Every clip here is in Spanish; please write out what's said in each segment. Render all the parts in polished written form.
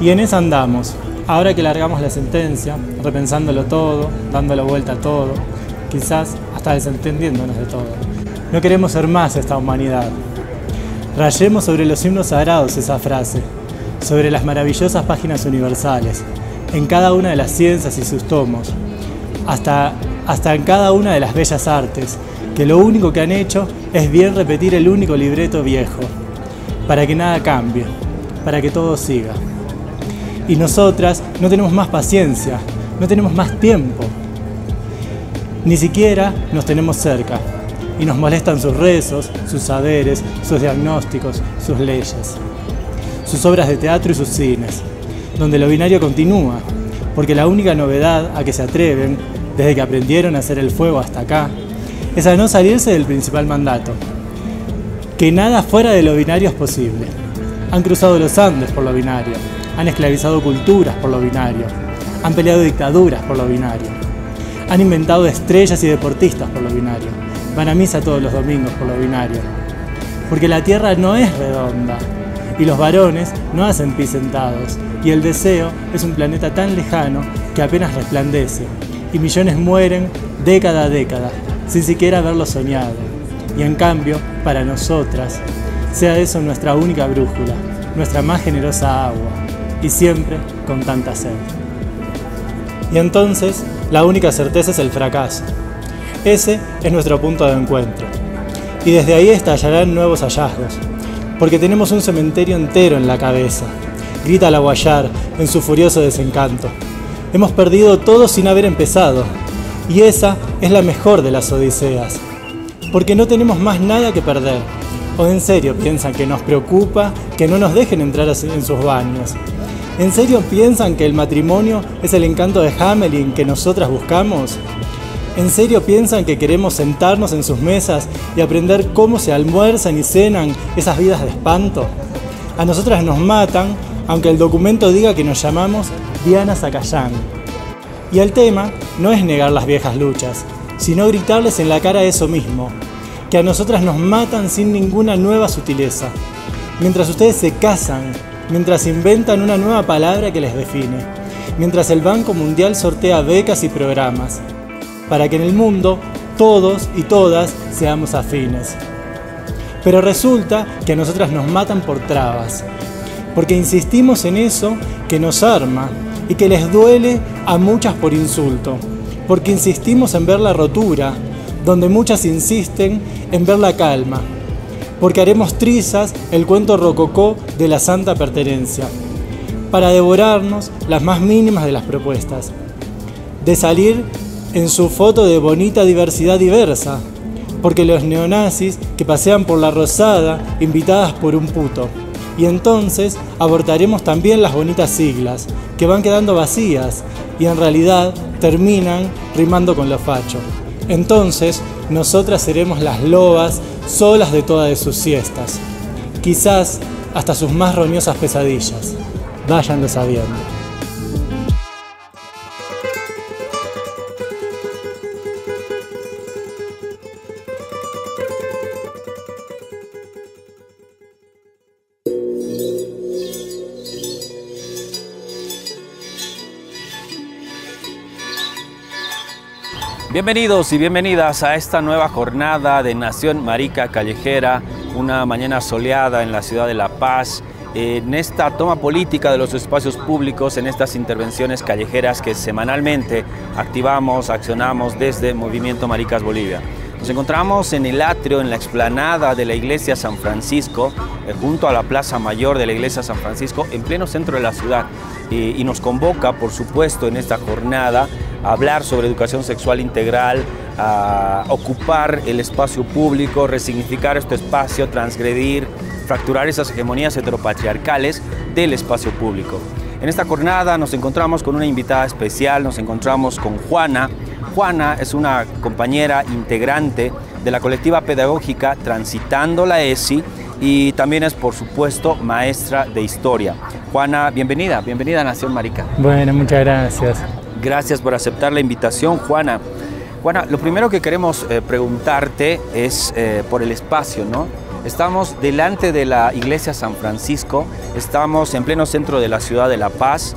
Y en esa andamos, ahora que largamos la sentencia, repensándolo todo, dándole vuelta a todo, quizás hasta desentendiéndonos de todo. No queremos ser más esta humanidad. Rayemos sobre los himnos sagrados esa frase, sobre las maravillosas páginas universales, en cada una de las ciencias y sus tomos, hasta en cada una de las bellas artes, que lo único que han hecho es bien repetir el único libreto viejo, para que nada cambie, para que todo siga. Y nosotras no tenemos más paciencia, no tenemos más tiempo. Ni siquiera nos tenemos cerca. Y nos molestan sus rezos, sus saberes, sus diagnósticos, sus leyes. Sus obras de teatro y sus cines, donde lo binario continúa, porque la única novedad a que se atreven, desde que aprendieron a hacer el fuego hasta acá, es a no salirse del principal mandato. Que nada fuera de lo binario es posible. Han cruzado los Andes por lo binario. Han esclavizado culturas por lo binario, han peleado dictaduras por lo binario, han inventado estrellas y deportistas por lo binario, van a misa todos los domingos por lo binario. Porque la tierra no es redonda, y los varones no hacen pis sentados, y el deseo es un planeta tan lejano que apenas resplandece, y millones mueren década a década, sin siquiera haberlo soñado. Y en cambio, para nosotras, sea eso nuestra única brújula, nuestra más generosa agua, y siempre con tanta sed. Y entonces, la única certeza es el fracaso. Ese es nuestro punto de encuentro. Y desde ahí estallarán nuevos hallazgos, porque tenemos un cementerio entero en la cabeza, grita la Guayar en su furioso desencanto. Hemos perdido todo sin haber empezado, y esa es la mejor de las odiseas, porque no tenemos más nada que perder. ¿O en serio piensan que nos preocupa que no nos dejen entrar en sus baños? ¿En serio piensan que el matrimonio es el encanto de Hamelin que nosotras buscamos? ¿En serio piensan que queremos sentarnos en sus mesas y aprender cómo se almuerzan y cenan esas vidas de espanto? A nosotras nos matan, aunque el documento diga que nos llamamos Diana Zacayán. Y el tema no es negar las viejas luchas, sino gritarles en la cara eso mismo, que a nosotras nos matan sin ninguna nueva sutileza. Mientras ustedes se casan, mientras inventan una nueva palabra que les define, mientras el Banco Mundial sortea becas y programas, para que en el mundo todos y todas seamos afines. Pero resulta que a nosotras nos matan por trabas, porque insistimos en eso que nos arma y que les duele a muchas por insulto, porque insistimos en ver la rotura, donde muchas insisten en ver la calma, porque haremos trizas el cuento rococó de la santa pertenencia, para devorarnos las más mínimas de las propuestas, de salir en su foto de bonita diversidad diversa, porque los neonazis que pasean por la Rosada invitadas por un puto, y entonces abortaremos también las bonitas siglas, que van quedando vacías, y en realidad terminan rimando con lo facho. Entonces, nosotras seremos las lobas solas de todas de sus siestas, quizás hasta sus más roñosas pesadillas. Váyanlo sabiendo. Bienvenidos y bienvenidas a esta nueva jornada de Nación Marica Callejera, una mañana soleada en la ciudad de La Paz, en esta toma política de los espacios públicos, en estas intervenciones callejeras que semanalmente activamos, accionamos desde Movimiento Maricas Bolivia. Nos encontramos en el atrio, en la explanada de la Iglesia San Francisco, junto a la Plaza Mayor de la Iglesia San Francisco, en pleno centro de la ciudad. Y nos convoca, por supuesto, en esta jornada a hablar sobre educación sexual integral, a ocupar el espacio público, resignificar este espacio, transgredir, fracturar esas hegemonías heteropatriarcales del espacio público. En esta jornada nos encontramos con una invitada especial, nos encontramos con Juana. Juana es una compañera integrante de la colectiva pedagógica Transitando la ESI y también es, por supuesto, maestra de historia. Juana, bienvenida a Nación Marica. Bueno, muchas gracias. Gracias por aceptar la invitación, Juana. Juana, lo primero que queremos preguntarte es por el espacio, ¿no? Estamos delante de la iglesia San Francisco, estamos en pleno centro de la ciudad de La Paz.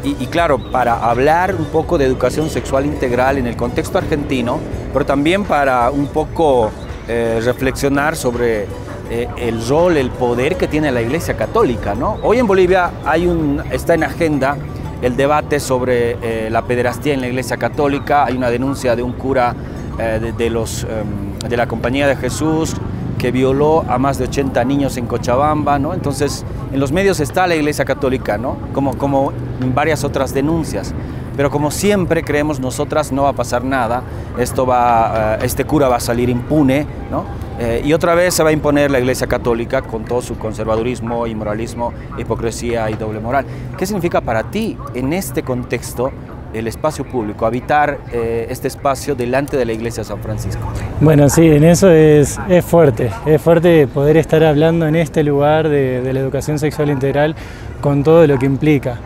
Y claro, para hablar un poco de educación sexual integral en el contexto argentino, pero también para un poco reflexionar sobre el rol, el poder que tiene la Iglesia Católica, ¿no? Hoy en Bolivia está en agenda el debate sobre la pederastía en la Iglesia Católica. Hay una denuncia de un cura de la Compañía de Jesús que violó a más de 80 niños en Cochabamba, ¿no? Entonces, en los medios está la Iglesia Católica, ¿no? Como en varias otras denuncias. Pero como siempre creemos nosotras, no va a pasar nada, este cura va a salir impune, ¿no? Y otra vez se va a imponer la Iglesia Católica con todo su conservadurismo, inmoralismo, hipocresía y doble moral. ¿Qué significa para ti en este contexto el espacio público, habitar este espacio delante de la iglesia San Francisco? Bueno, sí, en eso es fuerte poder estar hablando en este lugar de la educación sexual integral con todo lo que implica.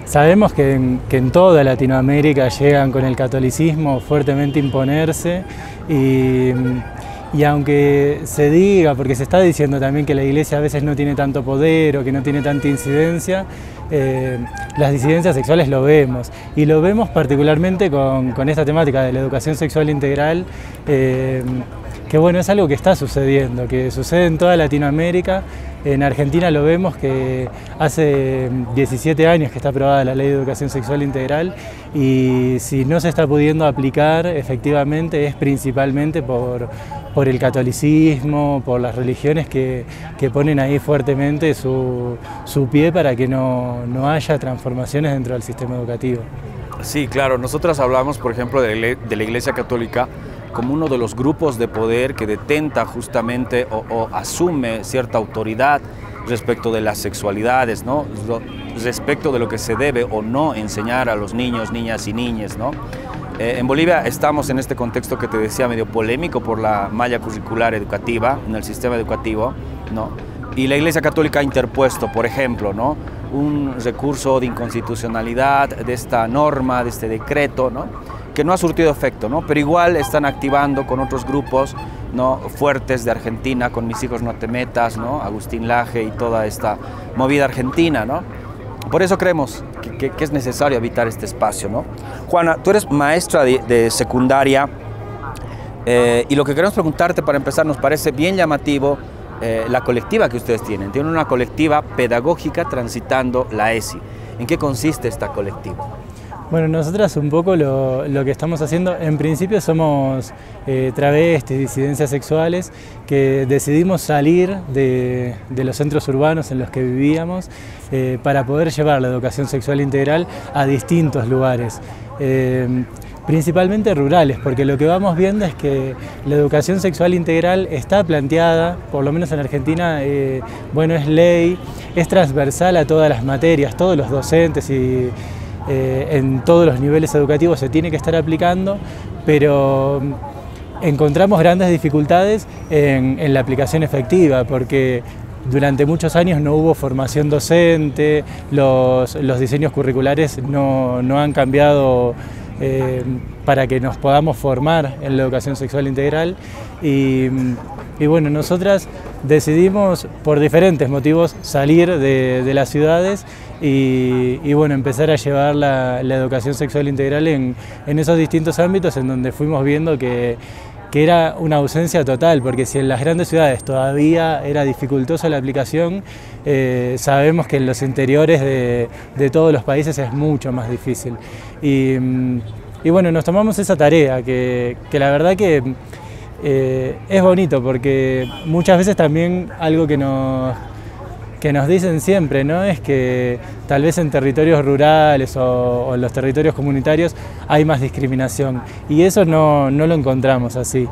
Sabemos que en toda Latinoamérica llegan con el catolicismo fuertemente a imponerse y aunque se diga, porque se está diciendo también que la iglesia a veces no tiene tanto poder o que no tiene tanta incidencia, las disidencias sexuales lo vemos, y lo vemos particularmente con esta temática de la educación sexual integral, que bueno, es algo que está sucediendo, que sucede en toda Latinoamérica. En Argentina lo vemos que hace 17 años que está aprobada la Ley de Educación Sexual Integral, y si no se está pudiendo aplicar efectivamente es principalmente por el catolicismo, por las religiones que ponen ahí fuertemente su pie para que no haya transformaciones dentro del sistema educativo. Sí, claro. Nosotras hablamos, por ejemplo, de la Iglesia Católica como uno de los grupos de poder que detenta justamente o asume cierta autoridad respecto de las sexualidades, ¿no? Respecto de lo que se debe o no enseñar a los niños, niñas y niñas, ¿no? En Bolivia estamos en este contexto que te decía medio polémico por la malla curricular educativa en el sistema educativo, ¿no? Y la Iglesia Católica ha interpuesto, por ejemplo, ¿no?, un recurso de inconstitucionalidad de esta norma, de este decreto, ¿no?, que no ha surtido efecto, ¿no? Pero igual están activando con otros grupos, ¿no?, fuertes de Argentina, con Mis Hijos No Te Metas, ¿no?, Agustín Laje y toda esta movida argentina, ¿no? Por eso creemos que es necesario habitar este espacio, ¿no? Juana, tú eres maestra de secundaria y lo que queremos preguntarte para empezar, nos parece bien llamativo la colectiva que ustedes tienen. Tienen una colectiva pedagógica transitando la ESI. ¿En qué consiste esta colectiva? Bueno, nosotras un poco lo que estamos haciendo, en principio somos travestis, disidencias sexuales, que decidimos salir de los centros urbanos en los que vivíamos para poder llevar la educación sexual integral a distintos lugares. Principalmente rurales, porque lo que vamos viendo es que la educación sexual integral está planteada, por lo menos en Argentina, bueno, es ley, es transversal a todas las materias, todos los docentes y en todos los niveles educativos se tiene que estar aplicando, pero encontramos grandes dificultades en la aplicación efectiva, porque durante muchos años no hubo formación docente, los diseños curriculares no han cambiado para que nos podamos formar en la educación sexual integral y bueno, nosotras decidimos por diferentes motivos salir de las ciudades y bueno, empezar a llevar la educación sexual integral en esos distintos ámbitos en donde fuimos viendo que era una ausencia total, porque si en las grandes ciudades todavía era dificultosa la aplicación, sabemos que en los interiores de todos los países es mucho más difícil. Y bueno, nos tomamos esa tarea, que la verdad que es bonito, porque muchas veces también algo que nos dicen siempre, ¿no?, es que tal vez en territorios rurales o en los territorios comunitarios hay más discriminación, y eso no lo encontramos así.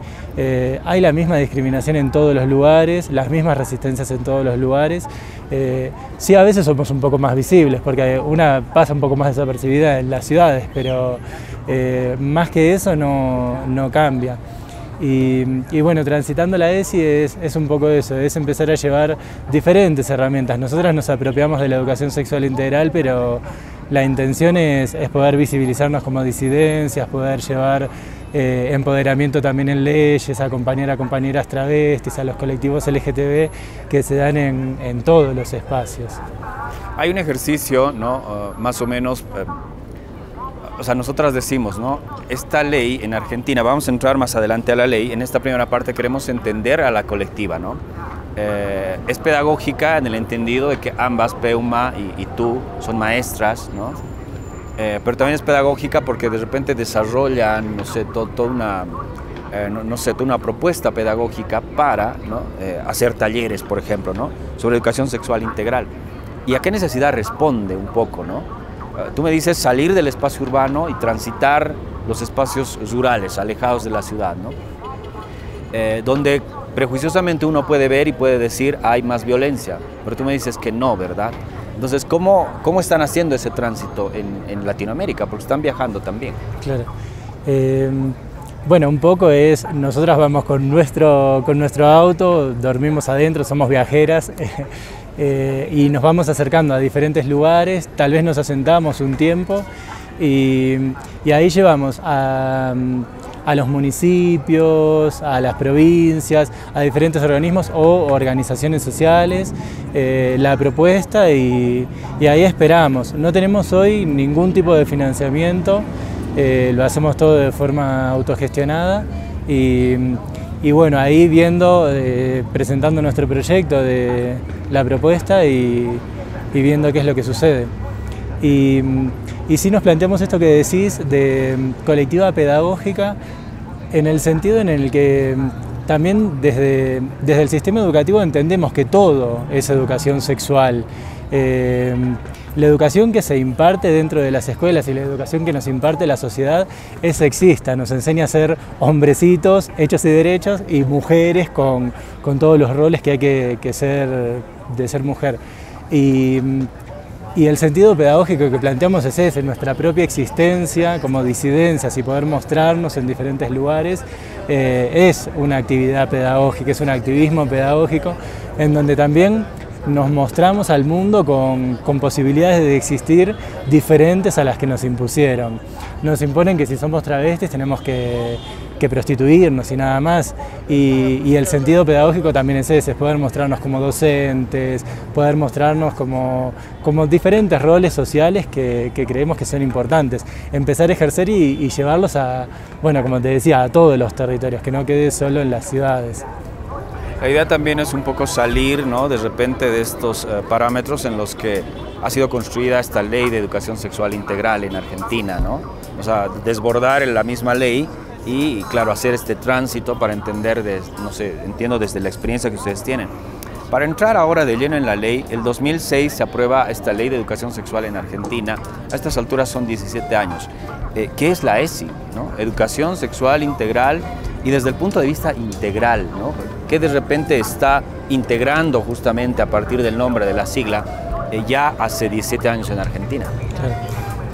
Hay la misma discriminación en todos los lugares, las mismas resistencias en todos los lugares. Sí, a veces somos un poco más visibles, porque una pasa un poco más desapercibida en las ciudades, pero más que eso no cambia. Y bueno, transitando la ESI es un poco eso, es empezar a llevar diferentes herramientas. Nosotras nos apropiamos de la educación sexual integral, pero la intención es poder visibilizarnos como disidencias, poder llevar empoderamiento también en leyes, acompañar a compañeras travestis, a los colectivos LGTB que se dan en todos los espacios. Hay un ejercicio, ¿no? Más o menos, o sea, nosotras decimos, ¿no? Esta ley en Argentina, vamos a entrar más adelante a la ley, en esta primera parte queremos entender a la colectiva, ¿no? Es pedagógica en el entendido de que ambas, Peuma y tú, son maestras, ¿no? Pero también es pedagógica porque de repente desarrollan, no sé, toda una propuesta pedagógica para, ¿no? Hacer talleres, por ejemplo, ¿no? Sobre educación sexual integral. ¿Y a qué necesidad responde un poco, ¿no? Tú me dices salir del espacio urbano y transitar los espacios rurales, alejados de la ciudad, ¿no? Donde prejuiciosamente uno puede ver y puede decir hay más violencia, pero tú me dices que no, ¿verdad? Entonces, ¿cómo están haciendo ese tránsito en Latinoamérica? Porque están viajando también. Claro. Bueno, un poco es, nosotras vamos con nuestro auto, dormimos adentro, somos viajeras y nos vamos acercando a diferentes lugares, tal vez nos asentamos un tiempo y ahí llevamos a los municipios, a las provincias, a diferentes organismos o organizaciones sociales, la propuesta y ahí esperamos. No tenemos hoy ningún tipo de financiamiento, lo hacemos todo de forma autogestionada y bueno, ahí viendo, presentando nuestro proyecto de la propuesta y viendo qué es lo que sucede. Y sí nos planteamos esto que decís de colectiva pedagógica en el sentido en el que también desde el sistema educativo entendemos que todo es educación sexual. La educación que se imparte dentro de las escuelas y la educación que nos imparte la sociedad es sexista, nos enseña a ser hombrecitos hechos y derechos y mujeres con todos los roles que hay que ser de ser mujer. Y el sentido pedagógico que planteamos es ese, nuestra propia existencia como disidencias y poder mostrarnos en diferentes lugares es una actividad pedagógica, es un activismo pedagógico en donde también nos mostramos al mundo con posibilidades de existir diferentes a las que nos impusieron. Nos imponen que si somos travestis tenemos que prostituirnos y nada más. Y el sentido pedagógico también es ese, es poder mostrarnos como docentes, poder mostrarnos como diferentes roles sociales que creemos que son importantes. Empezar a ejercer y llevarlos a, bueno, como te decía, a todos los territorios, que no quede solo en las ciudades. La idea también es un poco salir, ¿no? De repente de estos parámetros en los que ha sido construida esta ley de educación sexual integral en Argentina, ¿no? O sea, desbordar la misma ley y, claro, hacer este tránsito para entender, no sé, entiendo desde la experiencia que ustedes tienen. Para entrar ahora de lleno en la ley, el 2006 se aprueba esta ley de educación sexual en Argentina. A estas alturas son 17 años. ¿Qué es la ESI, ¿no? Educación sexual integral y desde el punto de vista integral, ¿no? ¿Qué de repente está integrando justamente a partir del nombre de la sigla ya hace 17 años en Argentina? Claro.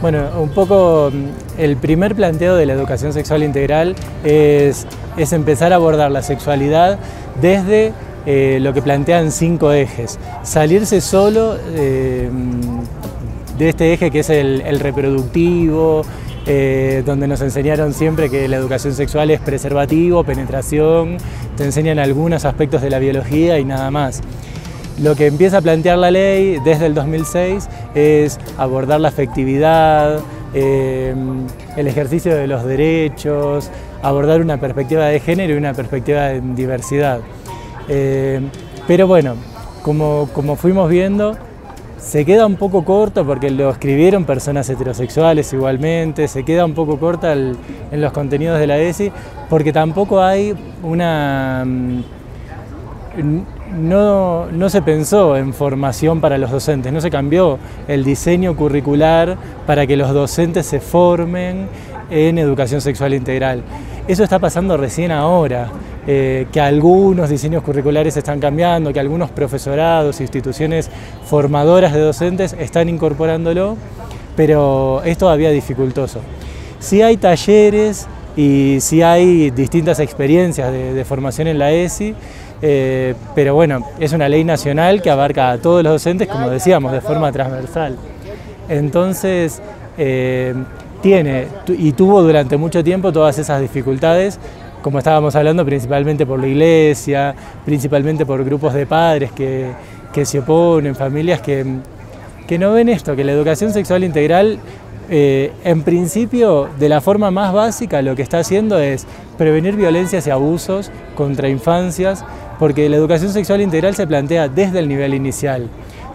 Bueno, un poco el primer planteo de la educación sexual integral es empezar a abordar la sexualidad desde lo que plantean 5 ejes. Salirse solo de este eje que es el reproductivo, donde nos enseñaron siempre que la educación sexual es preservativo, penetración, te enseñan algunos aspectos de la biología y nada más. Lo que empieza a plantear la ley desde el 2006 es abordar la afectividad, el ejercicio de los derechos, abordar una perspectiva de género y una perspectiva de diversidad. Pero bueno, como fuimos viendo, se queda un poco corto porque lo escribieron personas heterosexuales igualmente, se queda un poco corta en los contenidos de la ESI porque tampoco hay una... No se pensó en formación para los docentes, no se cambió el diseño curricular para que los docentes se formen en educación sexual integral. Eso está pasando recién ahora, que algunos diseños curriculares están cambiando, que algunos profesorados, instituciones formadoras de docentes están incorporándolo, pero es todavía dificultoso. Sí hay talleres y sí hay distintas experiencias de formación en la ESI, pero bueno, es una ley nacional que abarca a todos los docentes, como decíamos, de forma transversal. Entonces, tiene y tuvo durante mucho tiempo todas esas dificultades, como estábamos hablando, principalmente por la iglesia, principalmente por grupos de padres que se oponen, familias que no ven esto, que la educación sexual integral, en principio, de la forma más básica, lo que está haciendo es prevenir violencias y abusos contra infancias, porque la educación sexual integral se plantea desde el nivel inicial.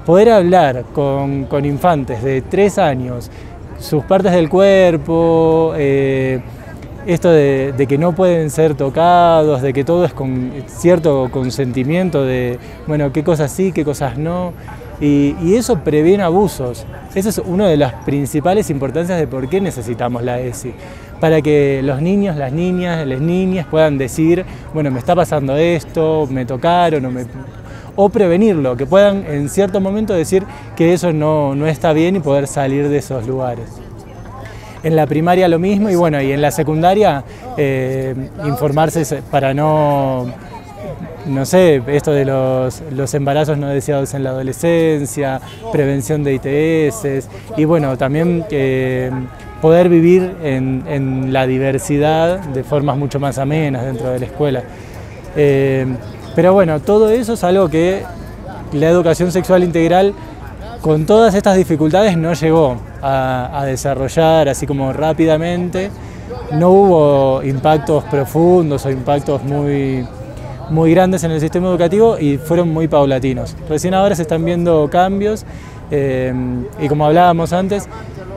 Poder hablar con infantes de 3 años, sus partes del cuerpo, esto de que no pueden ser tocados, de que todo es con cierto consentimiento de, bueno, qué cosas sí, qué cosas no, y eso previene abusos. Esa es una de las principales importancias de por qué necesitamos la ESI, para que los niños, las niñas puedan decir, bueno, me está pasando esto, me tocaron, o prevenirlo, que puedan en cierto momento decir que eso no está bien y poder salir de esos lugares. En la primaria lo mismo, y bueno, y en la secundaria informarse para no sé, esto de los embarazos no deseados en la adolescencia, prevención de ITS, y bueno, también poder vivir en la diversidad de formas mucho más amenas dentro de la escuela. Pero bueno, todo eso es algo que la educación sexual integral, con todas estas dificultades, no llegó a desarrollar así como rápidamente. No hubo impactos profundos o impactos muy grandes en el sistema educativo y fueron muy paulatinos. Recién ahora se están viendo cambios y, como hablábamos antes,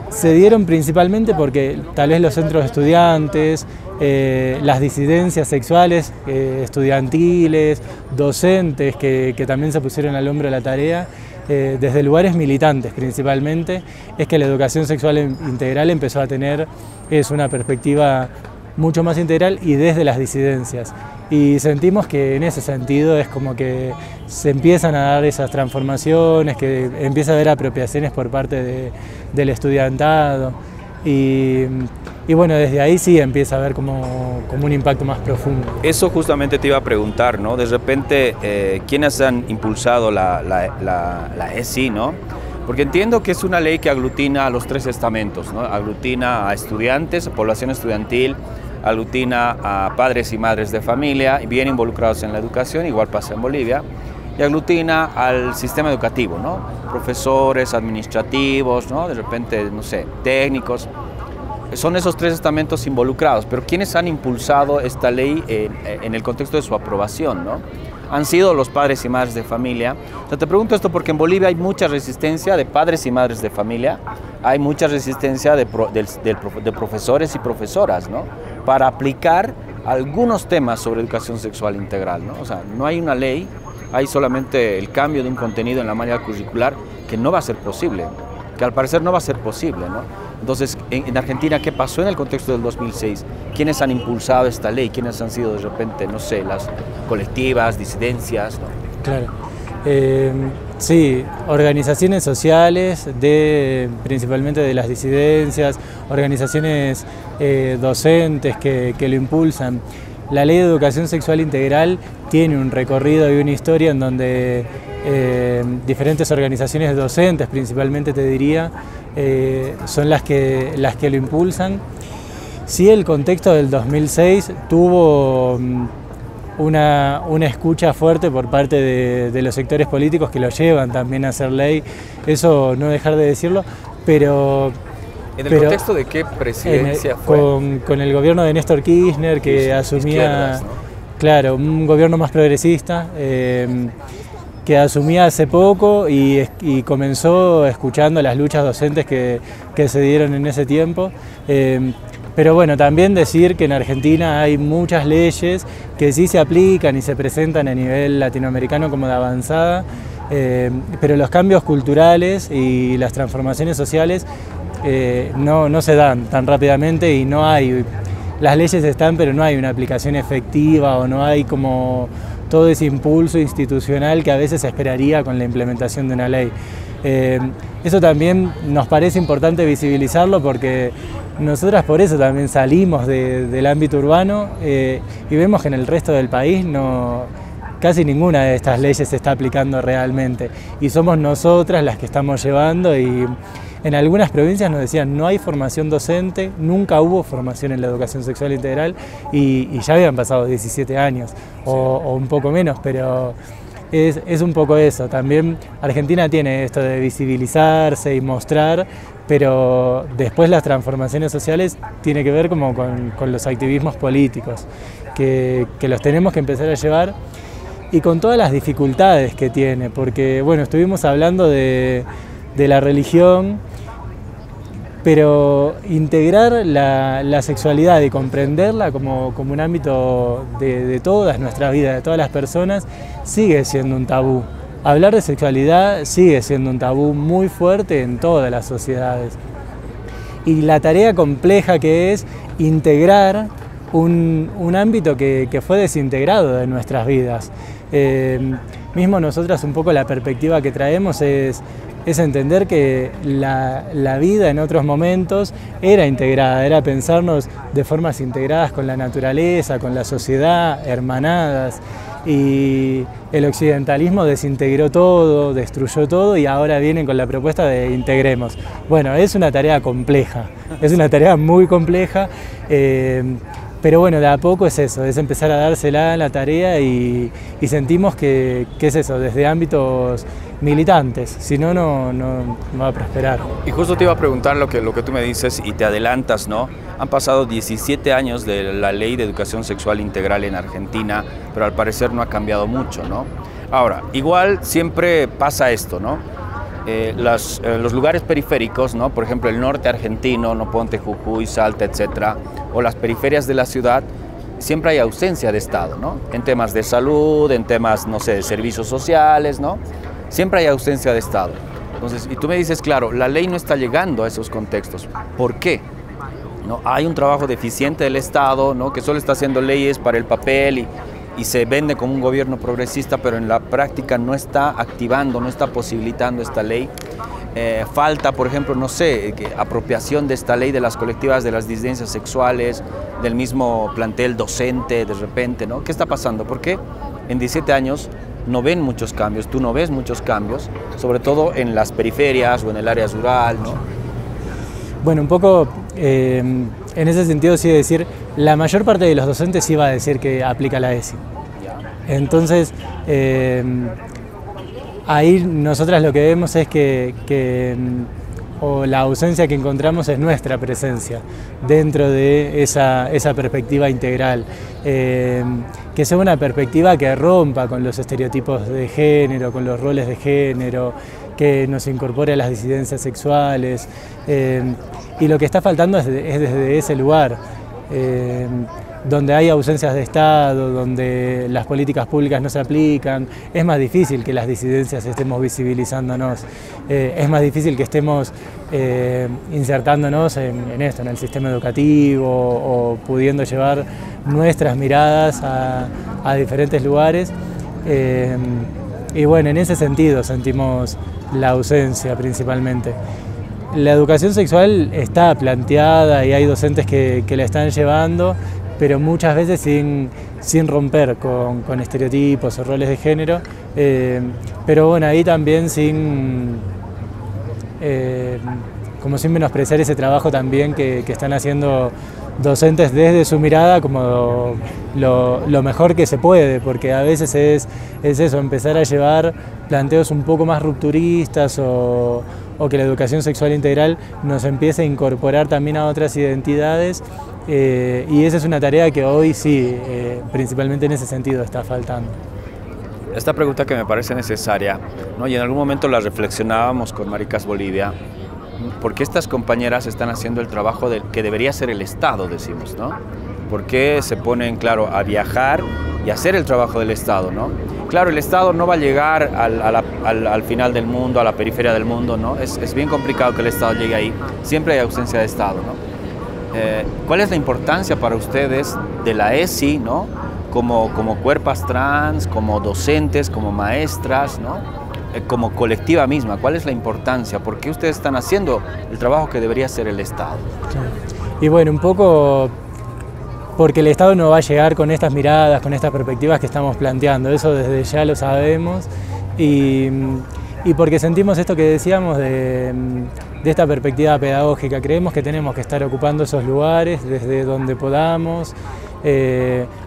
se dieron principalmente porque tal vez los centros de estudiantes, las disidencias sexuales estudiantiles, docentes que también se pusieron al hombro la tarea, desde lugares militantes principalmente, es que la educación sexual integral empezó a tener una perspectiva mucho más integral y desde las disidencias. Y sentimos que en ese sentido es como que se empiezan a dar esas transformaciones, que empieza a haber apropiaciones por parte del estudiantado. Y bueno, desde ahí sí empieza a haber como un impacto más profundo. Eso justamente te iba a preguntar, ¿no? De repente, ¿quiénes han impulsado la ESI, ¿no? Porque entiendo que es una ley que aglutina a los 3 estamentos, ¿no? Aglutina a estudiantes, a población estudiantil, aglutina a padres y madres de familia, bien involucrados en la educación, igual pasa en Bolivia, y aglutina al sistema educativo, ¿no? Profesores, administrativos, ¿no? De repente, no sé, técnicos. Son esos 3 estamentos involucrados, pero ¿quiénes han impulsado esta ley en el contexto de su aprobación, ¿no? Han sido los padres y madres de familia. O sea, te pregunto esto porque en Bolivia hay mucha resistencia de padres y madres de familia, hay mucha resistencia de profesores y profesoras, ¿no? Para aplicar algunos temas sobre educación sexual integral, ¿no? O sea, no hay una ley, hay solamente el cambio de un contenido en la malla curricular que no va a ser posible, que al parecer no va a ser posible, ¿no? Entonces, en Argentina, ¿qué pasó en el contexto del 2006? ¿Quiénes han impulsado esta ley? ¿Quiénes han sido de repente, no sé, las colectivas, disidencias, ¿no? Claro. Sí, organizaciones sociales, principalmente de las disidencias, organizaciones docentes que lo impulsan. La Ley de Educación Sexual Integral tiene un recorrido y una historia en donde diferentes organizaciones docentes, principalmente te diría, son las que lo impulsan. Sí, el contexto del 2006 tuvo una escucha fuerte por parte de los sectores políticos que lo llevan también a hacer ley, eso no dejar de decirlo, pero... ¿En el contexto de qué presidencia fue? Con el gobierno de Néstor Kirchner, que asumía, ¿no? Claro, un gobierno más progresista, que asumía hace poco y comenzó escuchando las luchas docentes que se dieron en ese tiempo. Pero bueno, también decir que en Argentina hay muchas leyes que sí se aplican y se presentan a nivel latinoamericano como de avanzada, pero los cambios culturales y las transformaciones sociales no se dan tan rápidamente y no hay, las leyes están pero no hay una aplicación efectiva o no hay como todo ese impulso institucional que a veces se esperaría con la implementación de una ley. Eso también nos parece importante visibilizarlo porque nosotras por eso también salimos del ámbito urbano y vemos que en el resto del país casi ninguna de estas leyes se está aplicando realmente y somos nosotras las que estamos llevando y En algunas provincias nos decían no hay formación docente, nunca hubo formación en la educación sexual integral y ya habían pasado 17 años o un poco menos, pero es un poco eso. También Argentina tiene esto de visibilizarse y mostrar, pero después las transformaciones sociales tiene que ver como con los activismos políticos, que los tenemos que empezar a llevar y con todas las dificultades que tiene, porque bueno, estuvimos hablando de la religión, pero integrar la sexualidad y comprenderla como un ámbito de todas nuestras vidas, de todas las personas, sigue siendo un tabú. Hablar de sexualidad sigue siendo un tabú muy fuerte en todas las sociedades. Y la tarea compleja que es integrar un ámbito que fue desintegrado de nuestras vidas. Mismo nosotras un poco la perspectiva que traemos es entender que la vida en otros momentos era integrada, era pensarnos de formas integradas con la naturaleza, con la sociedad, hermanadas, y el occidentalismo desintegró todo, destruyó todo y ahora vienen con la propuesta de integremos. Bueno, es una tarea compleja, es una tarea muy compleja, pero bueno, de a poco es eso, es empezar a dársela la tarea y sentimos que es eso, desde ámbitos militantes, si no, no va a prosperar. Y justo te iba a preguntar lo que tú me dices y te adelantas, ¿no? Han pasado 17 años de la Ley de Educación Sexual Integral en Argentina, pero al parecer no ha cambiado mucho, ¿no? Ahora, igual siempre pasa esto, ¿no? Los lugares periféricos, ¿no? Por ejemplo, el norte argentino, ¿no? Ponte, Jujuy, Salta, etcétera, o las periferias de la ciudad, siempre hay ausencia de Estado, ¿no? En temas de salud, en temas, no sé, de servicios sociales, ¿no? Siempre hay ausencia de Estado. Entonces, y tú me dices, claro, la ley no está llegando a esos contextos. ¿Por qué? ¿No? Hay un trabajo deficiente del Estado, ¿no? Que solo está haciendo leyes para el papel y se vende como un gobierno progresista, pero en la práctica no está activando, no está posibilitando esta ley. Falta, por ejemplo, no sé, apropiación de esta ley de las colectivas de las disidencias sexuales, del mismo plantel docente de repente, ¿no? ¿Qué está pasando? ¿Por qué en 17 años no ven muchos cambios? Tú no ves muchos cambios, sobre todo en las periferias o en el área rural, ¿no? Bueno, un poco en ese sentido sí decir, la mayor parte de los docentes sí va a decir que aplica la ESI. Entonces, ahí nosotras lo que vemos es o la ausencia que encontramos es nuestra presencia dentro de esa perspectiva integral, que sea una perspectiva que rompa con los estereotipos de género, con los roles de género, que nos incorpore a las disidencias sexuales, y lo que está faltando es desde ese lugar, donde hay ausencias de Estado, donde las políticas públicas no se aplican, es más difícil que las disidencias estemos visibilizándonos, es más difícil que estemos insertándonos en esto, en el sistema educativo o pudiendo llevar nuestras miradas a diferentes lugares. Y bueno, en ese sentido sentimos la ausencia principalmente. La educación sexual está planteada y hay docentes que la están llevando, pero muchas veces sin romper con estereotipos o roles de género, pero bueno, ahí también sin menospreciar ese trabajo también que están haciendo docentes desde su mirada como lo mejor que se puede, porque a veces es eso, empezar a llevar planteos un poco más rupturistas o que la educación sexual integral nos empiece a incorporar también a otras identidades, y esa es una tarea que hoy sí, principalmente en ese sentido, está faltando. Esta pregunta que me parece necesaria, ¿no? Y en algún momento la reflexionábamos con Maricas Bolivia, ¿por qué estas compañeras están haciendo el trabajo que debería hacer el Estado, decimos, ¿no? ¿Por qué se ponen, claro, a viajar y hacer el trabajo del Estado, ¿no? Claro, el Estado no va a llegar al final del mundo, a la periferia del mundo, ¿no? Es bien complicado que el Estado llegue ahí, siempre hay ausencia de Estado, ¿no? ¿Cuál es la importancia para ustedes de la ESI, ¿no? Como cuerpas trans, como docentes, como maestras, ¿no? Como colectiva misma, ¿cuál es la importancia? ¿Por qué ustedes están haciendo el trabajo que debería hacer el Estado? Y bueno, un poco porque el Estado no va a llegar con estas miradas, con estas perspectivas que estamos planteando, eso desde ya lo sabemos, y porque sentimos esto que decíamos de esta perspectiva pedagógica. Creemos que tenemos que estar ocupando esos lugares desde donde podamos,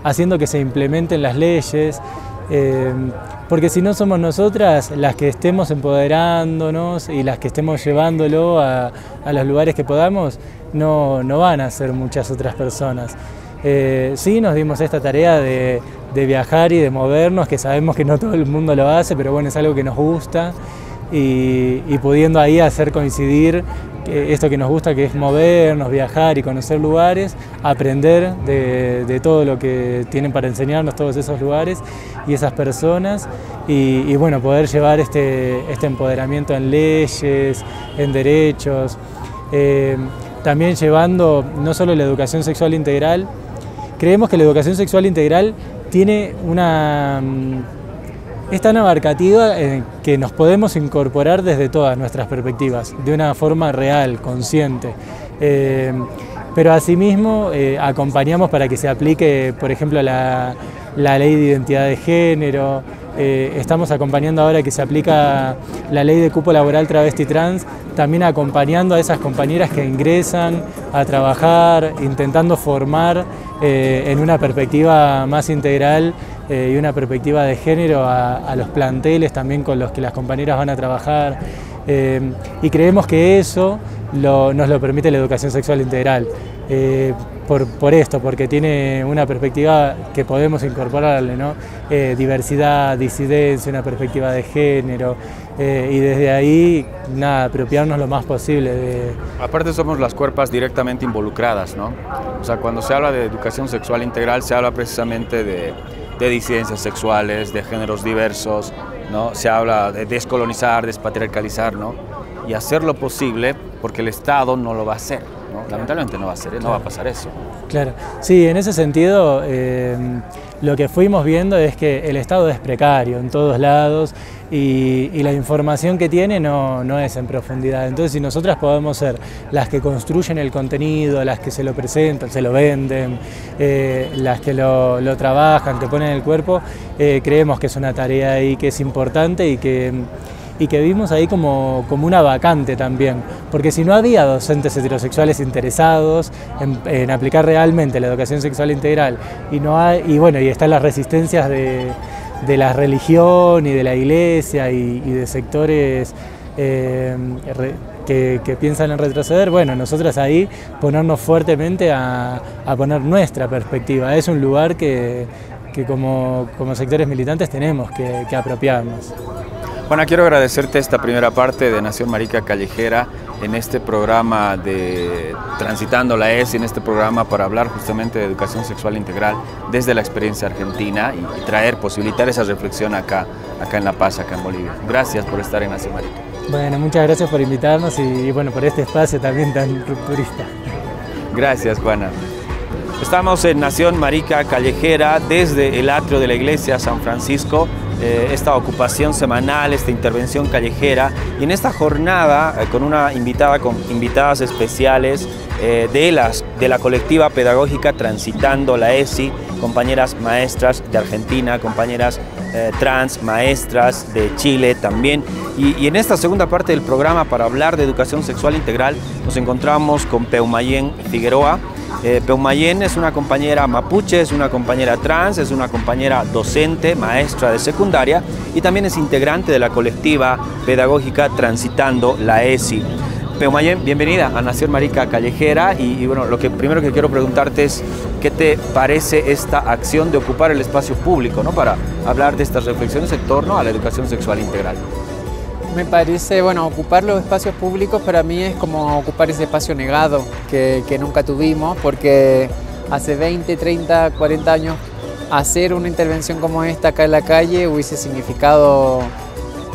haciendo que se implementen las leyes, porque si no somos nosotras las que estemos empoderándonos y las que estemos llevándolo a los lugares que podamos, no van a ser muchas otras personas. Sí nos dimos esta tarea de viajar y de movernos, que sabemos que no todo el mundo lo hace, pero bueno, es algo que nos gusta, y pudiendo ahí hacer coincidir esto que nos gusta, que es movernos, viajar y conocer lugares, aprender de todo lo que tienen para enseñarnos todos esos lugares y esas personas, y bueno, poder llevar este empoderamiento en leyes, en derechos, también llevando no solo la educación sexual integral. Creemos que la educación sexual integral tiene es tan abarcativa que nos podemos incorporar desde todas nuestras perspectivas, de una forma real, consciente. Pero asimismo acompañamos para que se aplique, por ejemplo, la ley de identidad de género. Estamos acompañando ahora que se aplica la ley de cupo laboral travesti trans, también acompañando a esas compañeras que ingresan a trabajar, intentando formar en una perspectiva más integral y una perspectiva de género a los planteles también con los que las compañeras van a trabajar. Y creemos que eso nos lo permite la educación sexual integral. Por esto, porque tiene una perspectiva que podemos incorporarle, ¿no? Diversidad, disidencia, una perspectiva de género, y desde ahí, nada, apropiarnos lo más posible de... Aparte somos las cuerpas directamente involucradas, ¿no? O sea, cuando se habla de educación sexual integral se habla precisamente de disidencias sexuales, de géneros diversos, ¿no? Se habla de descolonizar, despatriarcalizar, ¿no? Y hacer lo posible porque el Estado no lo va a hacer, ¿no? Lamentablemente no va a hacer, no va a pasar eso. Claro, sí, en ese sentido lo que fuimos viendo es que el Estado es precario en todos lados y la información que tiene no es en profundidad. Entonces, si nosotras podemos ser las que construyen el contenido, las que se lo presentan, se lo venden, las que lo trabajan, que ponen el cuerpo, creemos que es una tarea ahí que es importante y que vimos ahí como una vacante también, porque si no había docentes heterosexuales interesados en aplicar realmente la educación sexual integral y están las resistencias de la religión y de la iglesia y de sectores que piensan en retroceder, bueno, nosotras ahí ponernos fuertemente a poner nuestra perspectiva. Es un lugar que como sectores militantes tenemos que apropiarnos. Juana, quiero agradecerte esta primera parte de Nación Marica Callejera en este programa de Transitando la ESI, en este programa para hablar justamente de educación sexual integral desde la experiencia argentina y posibilitar esa reflexión acá en La Paz, acá en Bolivia. Gracias por estar en Nación Marica. Bueno, muchas gracias por invitarnos y bueno, por este espacio también tan rupturista. Gracias, Juana. Estamos en Nación Marica Callejera desde el atrio de la iglesia San Francisco, esta ocupación semanal, esta intervención callejera, y en esta jornada con una invitada, con invitadas especiales de la colectiva pedagógica Transitando la ESI, compañeras maestras de Argentina, compañeras trans, maestras de Chile también. Y en esta segunda parte del programa, para hablar de educación sexual integral, nos encontramos con Peumayén Figueroa. Peumayén es una compañera mapuche, es una compañera trans, es una compañera docente, maestra de secundaria y también es integrante de la colectiva pedagógica Transitando la ESI. Peumayén, bienvenida a Nación Marica Callejera y bueno, lo primero que quiero preguntarte es ¿qué te parece esta acción de ocupar el espacio público, ¿no? Para hablar de estas reflexiones en torno a la educación sexual integral? Me parece, bueno, ocupar los espacios públicos para mí es como ocupar ese espacio negado que nunca tuvimos, porque hace 20, 30, 40 años hacer una intervención como esta acá en la calle hubiese significado,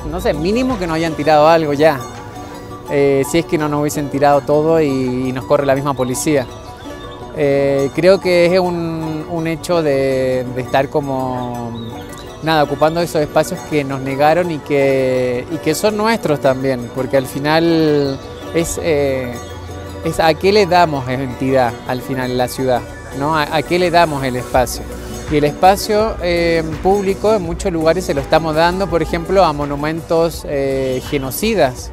no sé, mínimo que nos hayan tirado algo ya. Si es que no nos hubiesen tirado todo y nos corre la misma policía. Creo que es un hecho de estar como... nada, ocupando esos espacios que nos negaron y que son nuestros también, porque al final es a qué le damos entidad al final en la ciudad, ¿no? A qué le damos el espacio. Y el espacio público en muchos lugares se lo estamos dando, por ejemplo, a monumentos genocidas.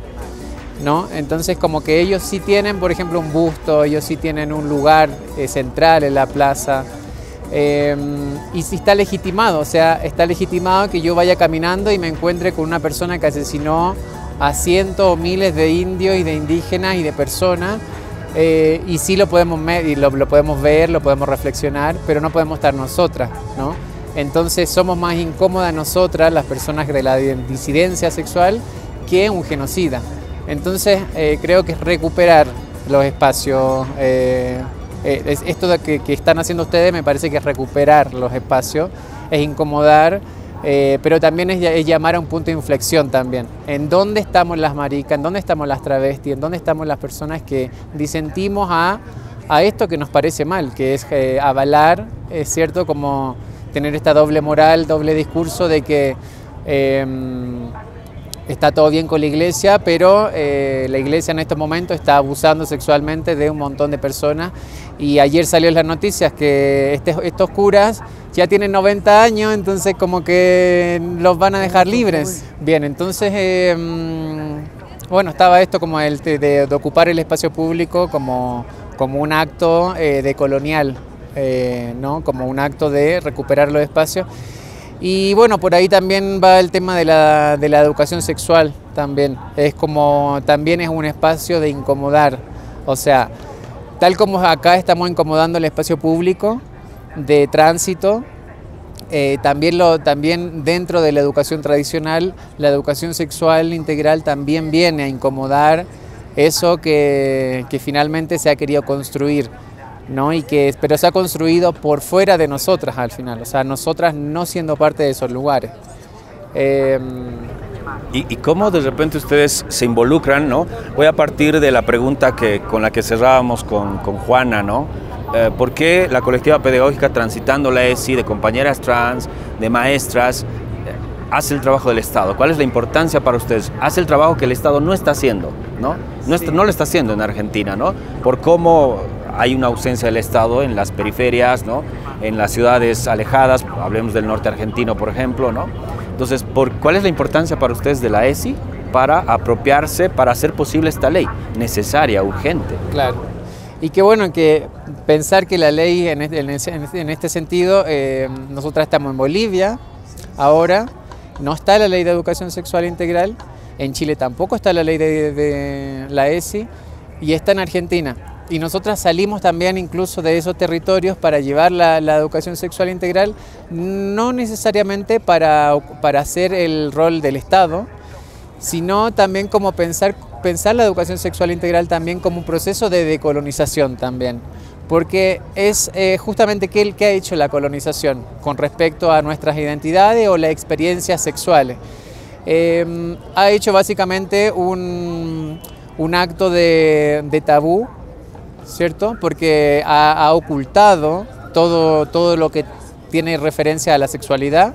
¿no? Entonces como que ellos sí tienen, por ejemplo, un busto, ellos sí tienen un lugar central en la plaza. Y si está legitimado, o sea, está legitimado que yo vaya caminando y me encuentre con una persona que asesinó a cientos o miles de indios y de indígenas y de personas, y sí lo podemos ver, lo podemos reflexionar, pero no podemos estar nosotras, ¿no? Entonces somos más incómodas nosotras, las personas de la disidencia sexual, que un genocida. Entonces creo que es recuperar los espacios. Esto que están haciendo ustedes me parece que es recuperar los espacios, es incomodar, pero también es llamar a un punto de inflexión también. ¿En dónde estamos las maricas? ¿En dónde estamos las travestis? ¿En dónde estamos las personas que disentimos a esto que nos parece mal? Que es avalar, es cierto, como tener esta doble moral, doble discurso de que está todo bien con la iglesia, pero la iglesia en estos momentos está abusando sexualmente de un montón de personas. Y ayer salió en las noticias que estos curas ya tienen 90 años, entonces como que los van a dejar libres. Bien, entonces, bueno, estaba esto como de ocupar el espacio público como un acto decolonial, ¿no? Como un acto de recuperar los espacios. Y bueno, por ahí también va el tema de la educación sexual también. También es un espacio de incomodar. O sea, tal como acá estamos incomodando el espacio público de tránsito, también dentro de la educación tradicional, la educación sexual integral también viene a incomodar eso que finalmente se ha querido construir, ¿no? Pero se ha construido por fuera de nosotras al final, o sea, nosotras no siendo parte de esos lugares. ¿Y cómo de repente ustedes se involucran, ¿no? Voy a partir de la pregunta con la que cerrábamos con Juana, ¿no? ¿Por qué la colectiva pedagógica Transitando la ESI, de compañeras trans, de maestras, hace el trabajo del Estado? ¿Cuál es la importancia para ustedes? Hace el trabajo que el Estado no está haciendo, ¿no? No lo está haciendo en Argentina, ¿no? Por cómo hay una ausencia del Estado en las periferias, ¿no? En las ciudades alejadas, hablemos del norte argentino, por ejemplo, ¿no? Entonces, ¿cuál es la importancia para ustedes de la ESI para apropiarse, para hacer posible esta ley necesaria, urgente? Claro. Y qué bueno que pensar que la ley en este sentido, nosotras estamos en Bolivia, ahora no está la ley de educación sexual integral, en Chile tampoco está la ley de la ESI, y está en Argentina. Y nosotras salimos también incluso de esos territorios para llevar la educación sexual integral, no necesariamente para hacer el rol del Estado, sino también como pensar la educación sexual integral también como un proceso de decolonización también. Porque es justamente ¿qué ha hecho la colonización con respecto a nuestras identidades o las experiencias sexuales? Ha hecho básicamente un acto de tabú, ¿cierto? Porque ha ocultado todo lo que tiene referencia a la sexualidad,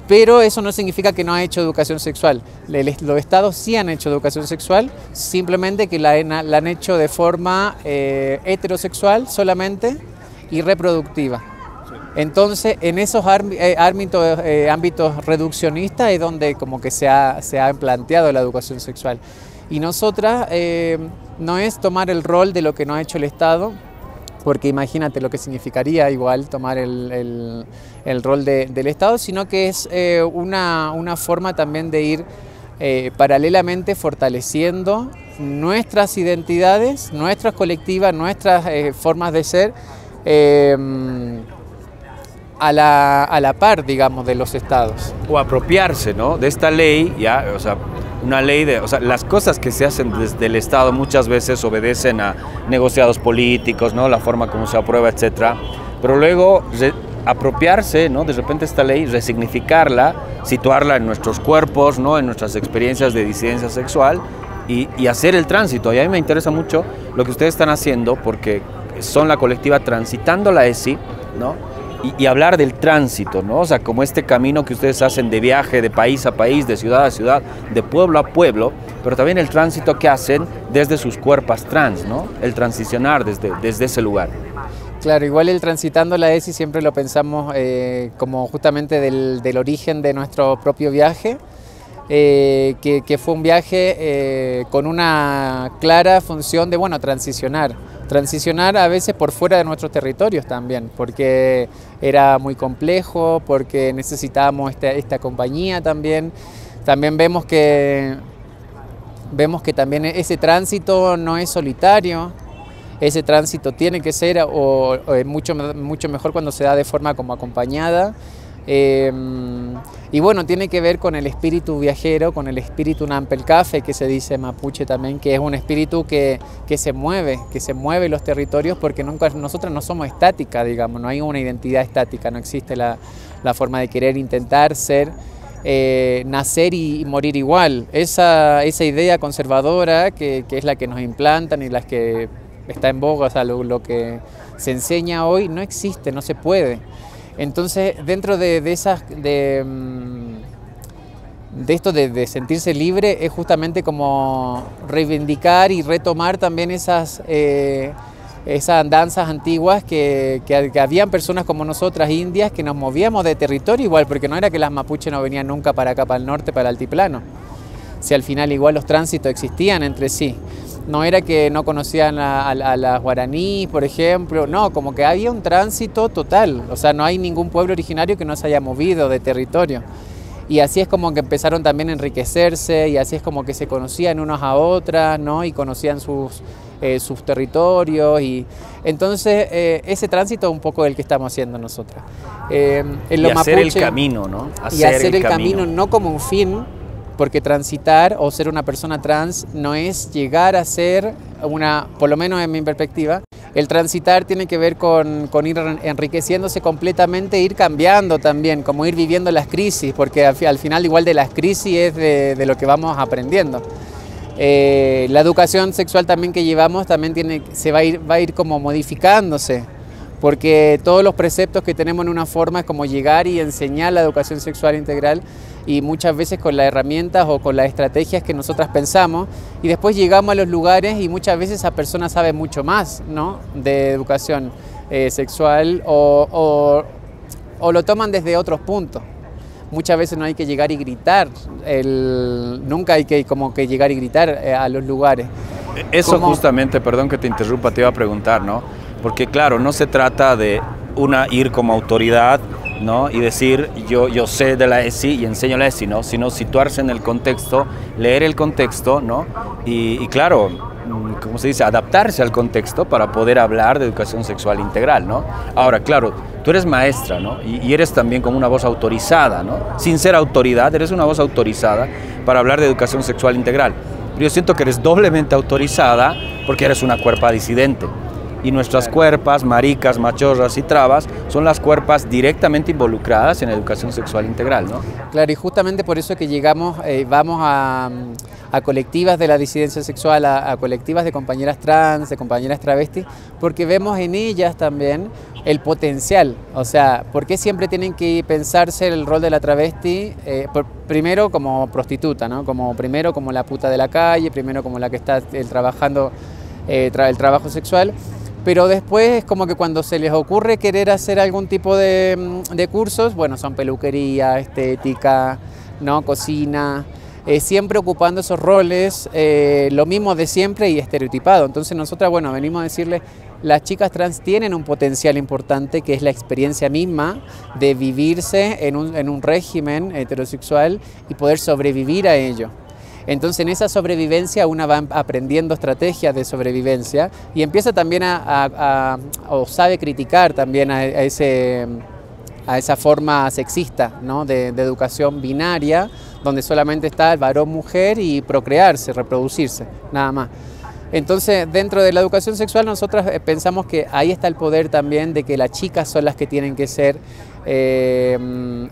pero eso no significa que no ha hecho educación sexual. Los estados sí han hecho educación sexual, simplemente que la han hecho de forma heterosexual solamente y reproductiva. Entonces, en esos ámbitos reduccionistas es donde como que se ha planteado la educación sexual. Y nosotras no es tomar el rol de lo que no ha hecho el Estado, porque imagínate lo que significaría igual tomar el rol del Estado, sino que es una forma también de ir paralelamente fortaleciendo nuestras identidades, nuestras colectivas, nuestras formas de ser a la par, digamos, de los estados. O apropiarse, ¿no?, de esta ley, ya, o sea, una ley o sea, las cosas que se hacen desde el Estado muchas veces obedecen a negociados políticos, ¿no?, la forma como se aprueba, etcétera, pero luego apropiarse, ¿no?, de repente esta ley, resignificarla, situarla en nuestros cuerpos, ¿no?, en nuestras experiencias de disidencia sexual y hacer el tránsito. Y a mí me interesa mucho lo que ustedes están haciendo, porque son la colectiva Transitando la ESI, ¿no?, y hablar del tránsito, ¿no? O sea, como este camino que ustedes hacen de viaje de país a país, de ciudad a ciudad, de pueblo a pueblo, pero también el tránsito que hacen desde sus cuerpos trans, ¿no? El transicionar desde ese lugar. Claro, igual el Transitando la ESI siempre lo pensamos como justamente del origen de nuestro propio viaje, que fue un viaje con una clara función de, bueno, transicionar a veces por fuera de nuestros territorios también, porque era muy complejo, porque necesitábamos esta compañía también. También vemos que también ese tránsito no es solitario, ese tránsito tiene que ser mucho mejor cuando se da de forma como acompañada. Y bueno, tiene que ver con el espíritu viajero, con el espíritu Nampelcafe, que se dice mapuche también, que es un espíritu que se mueve los territorios, porque nosotros no somos estáticas, digamos, no hay una identidad estática, no existe la forma de querer intentar ser, nacer y morir igual. Esa idea conservadora que es la que nos implantan y las que está en boga, o sea, lo que se enseña hoy, no existe, no se puede. Entonces, dentro de esto de sentirse libre, es justamente como reivindicar y retomar también esas andanzas antiguas que habían personas como nosotras, indias, que nos movíamos de territorio igual, porque no era que las mapuches no venían nunca para acá, para el norte, para el altiplano. Si al final igual los tránsitos existían entre sí. No era que no conocían a las guaraní, por ejemplo, no, como que había un tránsito total, o sea, no hay ningún pueblo originario que no se haya movido de territorio. Y así es como que empezaron también a enriquecerse, y así es como que se conocían unos a otras, ¿no? Y conocían sus territorios, y entonces ese tránsito es un poco el que estamos haciendo nosotras. En lo hacer mapuche, el camino, ¿no? Hacer el camino no como un fin, porque transitar o ser una persona trans no es llegar a ser por lo menos en mi perspectiva, el transitar tiene que ver con ir enriqueciéndose completamente, ir cambiando también, como ir viviendo las crisis, porque al final igual de las crisis es de lo que vamos aprendiendo. La educación sexual también que llevamos también va a ir como modificándose, porque todos los preceptos que tenemos en una forma es como llegar y enseñar la educación sexual integral, y muchas veces con las herramientas o con las estrategias que nosotras pensamos, y después llegamos a los lugares y muchas veces esa persona sabe mucho más, ¿no?, de educación sexual, o lo toman desde otros puntos. Muchas veces no hay que llegar y gritar, nunca hay que llegar y gritar a los lugares. Eso justamente, perdón que te interrumpa, te iba a preguntar, ¿no? Porque claro, no se trata de ir como autoridad, ¿no?, y decir yo sé de la ESI y enseño la ESI, ¿no?, sino situarse en el contexto, leer el contexto, ¿no?, y claro, ¿cómo se dice?, adaptarse al contexto para poder hablar de educación sexual integral, ¿no? Ahora, claro, tú eres maestra, ¿no?, y eres también como una voz autorizada, ¿no?, sin ser autoridad, eres una voz autorizada para hablar de educación sexual integral. Pero yo siento que eres doblemente autorizada porque eres una cuerpa disidente. Y nuestras cuerpas, maricas, machorras y trabas, son las cuerpas directamente involucradas en educación sexual integral, ¿no? Claro, y justamente por eso es que vamos a colectivas de la disidencia sexual, a colectivas de compañeras trans, de compañeras travestis, porque vemos en ellas también el potencial. O sea, ¿por qué siempre tienen que pensarse el rol de la travesti? Primero como prostituta, ¿no? Primero como la puta de la calle, primero como la que está trabajando el trabajo sexual. Pero después es como que cuando se les ocurre querer hacer algún tipo de cursos, bueno, son peluquería, estética, ¿no?, cocina, siempre ocupando esos roles, lo mismo de siempre y estereotipado. Entonces nosotras, bueno, venimos a decirles, las chicas trans tienen un potencial importante, que es la experiencia misma de vivirse en un régimen heterosexual y poder sobrevivir a ello. Entonces en esa sobrevivencia una va aprendiendo estrategias de sobrevivencia y empieza también o sabe criticar también a esa forma sexista, ¿no?, de educación binaria, donde solamente está el varón-mujer y procrearse, reproducirse, nada más. Entonces, dentro de la educación sexual, nosotras pensamos que ahí está el poder también de que las chicas son las que tienen que ser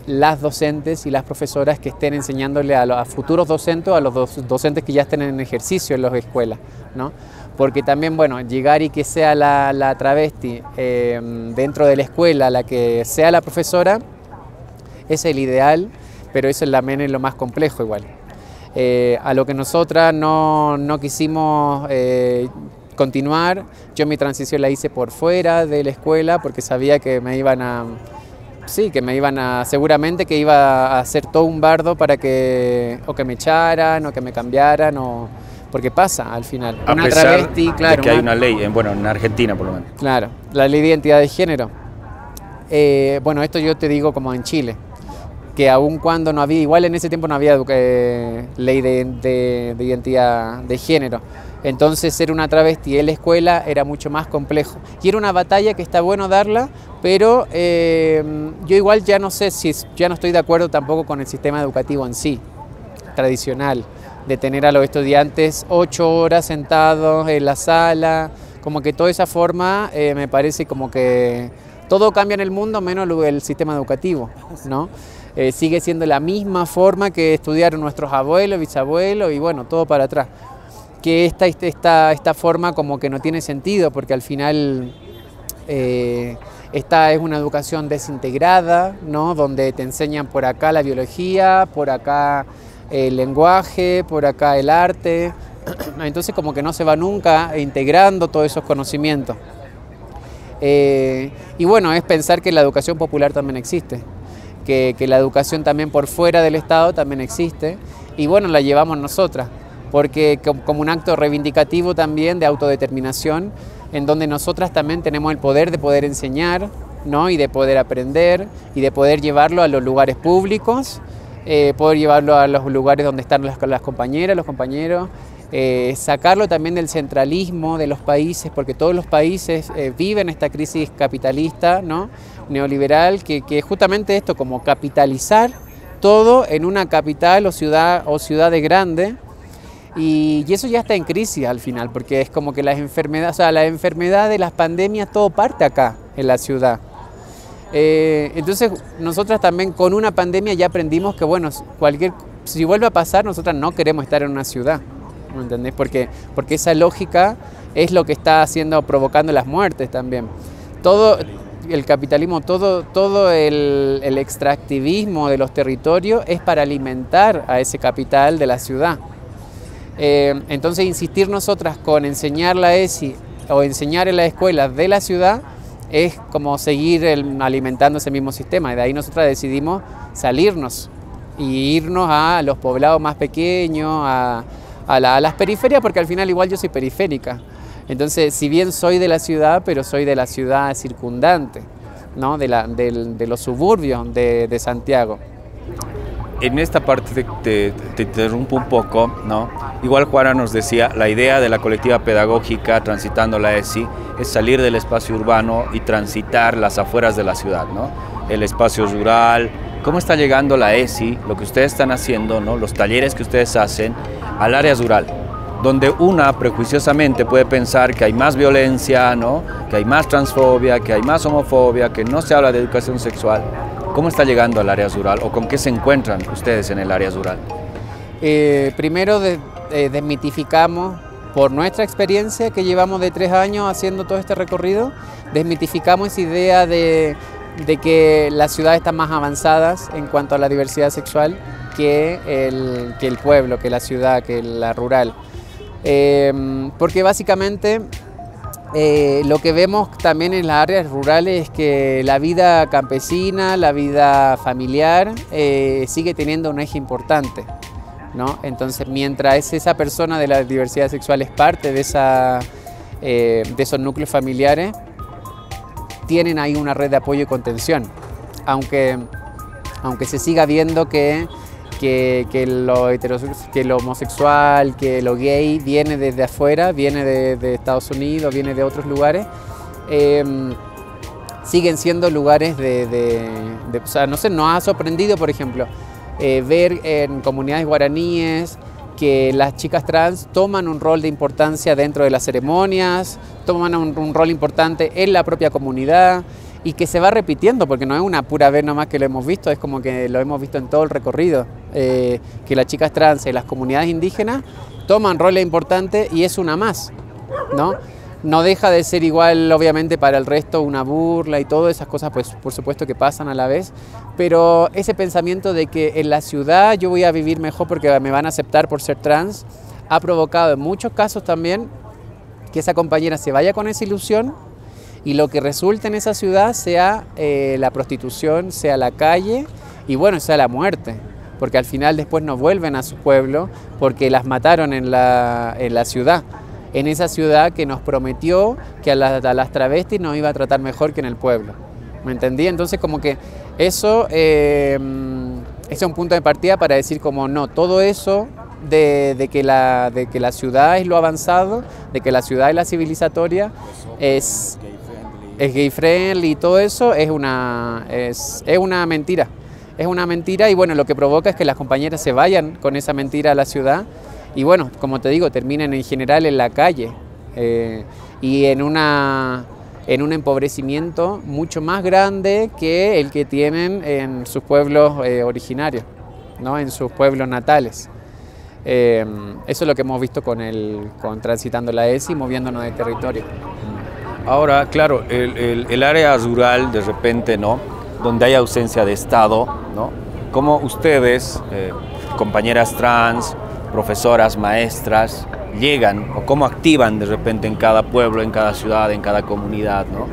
las docentes y las profesoras que estén enseñándole a futuros docentes o a los docentes que ya estén en ejercicio en las escuelas, ¿no? Porque también, bueno, llegar y que sea la travesti dentro de la escuela la que sea la profesora es el ideal, pero eso también es lo más complejo igual. A lo que nosotras no quisimos continuar. Yo mi transición la hice por fuera de la escuela porque sabía que me iban a sí, que me iban a, seguramente que iba a hacer todo un bardo para que, o que me echaran, o que me cambiaran, o porque pasa al final. A una pesar travesti, claro, de que hay una ley, bueno, en Argentina por lo menos. Claro, la ley de identidad de género. Bueno, esto yo te digo como en Chile, que aun cuando no había, igual en ese tiempo no había ley de identidad de género. Entonces ser una travesti en la escuela era mucho más complejo. Y era una batalla que está bueno darla, pero yo igual ya no sé si, ya no estoy de acuerdo tampoco con el sistema educativo en sí, tradicional, de tener a los estudiantes 8 horas sentados en la sala, como que toda esa forma me parece como que todo cambia en el mundo menos el sistema educativo, ¿no? Sigue siendo la misma forma que estudiaron nuestros abuelos, bisabuelos y bueno, todo para atrás. Que esta forma como que no tiene sentido porque al final esta es una educación desintegrada, ¿no? Donde te enseñan por acá la biología, por acá el lenguaje, por acá el arte, entonces como que no se va nunca integrando todos esos conocimientos. Y bueno, es pensar que la educación popular también existe, que la educación también por fuera del Estado también existe y bueno, la llevamos nosotras, porque como un acto reivindicativo también de autodeterminación, en donde nosotras también tenemos el poder de poder enseñar, ¿no? Y de poder aprender y de poder llevarlo a los lugares públicos, poder llevarlo a los lugares donde están las compañeras, los compañeros, sacarlo también del centralismo de los países, porque todos los países viven esta crisis capitalista, ¿no? Neoliberal, que es justamente esto, como capitalizar todo en una capital o ciudades grandes, y eso ya está en crisis al final, porque es como que las enfermedades, o sea, la enfermedad de las pandemias, todo parte acá, en la ciudad. Entonces nosotras también con una pandemia ya aprendimos que bueno, si vuelve a pasar, nosotras no queremos estar en una ciudad, ¿me entendés? Porque esa lógica es lo que está provocando las muertes también. Todo el capitalismo, todo el extractivismo de los territorios es para alimentar a ese capital de la ciudad. Entonces insistir nosotras con enseñar la ESI o enseñar en las escuelas de la ciudad es como seguir alimentando ese mismo sistema, y de ahí nosotras decidimos salirnos y irnos a los poblados más pequeños, a las periferias, porque al final igual yo soy periférica. Entonces, si bien soy de la ciudad, pero soy de la ciudad circundante, ¿no? de los suburbios de Santiago. En esta parte te interrumpo un poco, ¿no? Igual Juana nos decía, la idea de la colectiva pedagógica transitando la ESI es salir del espacio urbano y transitar las afueras de la ciudad, ¿no? El espacio rural. ¿Cómo está llegando la ESI, lo que ustedes están haciendo, ¿no? Los talleres que ustedes hacen, al área rural? Donde una prejuiciosamente puede pensar que hay más violencia, ¿no? Que hay más transfobia, que hay más homofobia, que no se habla de educación sexual. ¿Cómo está llegando al área rural o con qué se encuentran ustedes en el área rural? Primero desmitificamos, por nuestra experiencia que llevamos de 3 años haciendo todo este recorrido, desmitificamos esa idea de que las ciudades están más avanzadas en cuanto a la diversidad sexual que el pueblo, que la ciudad, que la rural. Porque básicamente lo que vemos también en las áreas rurales es que la vida campesina, la vida familiar sigue teniendo un eje importante, ¿no? Entonces, mientras esa persona de la diversidad sexual es parte de esos núcleos familiares, tienen ahí una red de apoyo y contención, aunque se siga viendo que lo homosexual, que lo gay viene desde afuera, viene de Estados Unidos, viene de otros lugares, siguen siendo lugares o sea, no sé, nos ha sorprendido, por ejemplo, ver en comunidades guaraníes que las chicas trans toman un rol de importancia dentro de las ceremonias, toman un rol importante en la propia comunidad, y que se va repitiendo, porque no es una pura vez nomás que lo hemos visto, es como que lo hemos visto en todo el recorrido, que las chicas trans y las comunidades indígenas toman roles importantes y es una más, ¿no? No deja de ser igual, obviamente, para el resto una burla y todas esas cosas, pues por supuesto que pasan a la vez, pero ese pensamiento de que en la ciudad yo voy a vivir mejor porque me van a aceptar por ser trans, ha provocado en muchos casos también que esa compañera se vaya con esa ilusión y lo que resulta en esa ciudad sea la prostitución, sea la calle y bueno, sea la muerte, porque al final después no vuelven a su pueblo porque las mataron en la ciudad, en esa ciudad que nos prometió que a las travestis nos iba a tratar mejor que en el pueblo. ¿Me entendí? Entonces como que eso es un punto de partida para decir como no, todo eso de que la ciudad es lo avanzado, de que la ciudad es la civilizatoria, es gay friendly y todo eso es una mentira. Es una mentira y bueno, lo que provoca es que las compañeras se vayan con esa mentira a la ciudad y bueno, como te digo, terminen en general en la calle y en un empobrecimiento mucho más grande que el que tienen en sus pueblos originarios, ¿no? En sus pueblos natales. Eso es lo que hemos visto con Transitando la ESI, moviéndonos de territorio. Ahora, claro, el área rural de repente, ¿no? Donde hay ausencia de Estado, ¿no? ¿Cómo ustedes, compañeras trans, profesoras, maestras, llegan o cómo activan de repente en cada pueblo, en cada ciudad, en cada comunidad, ¿no?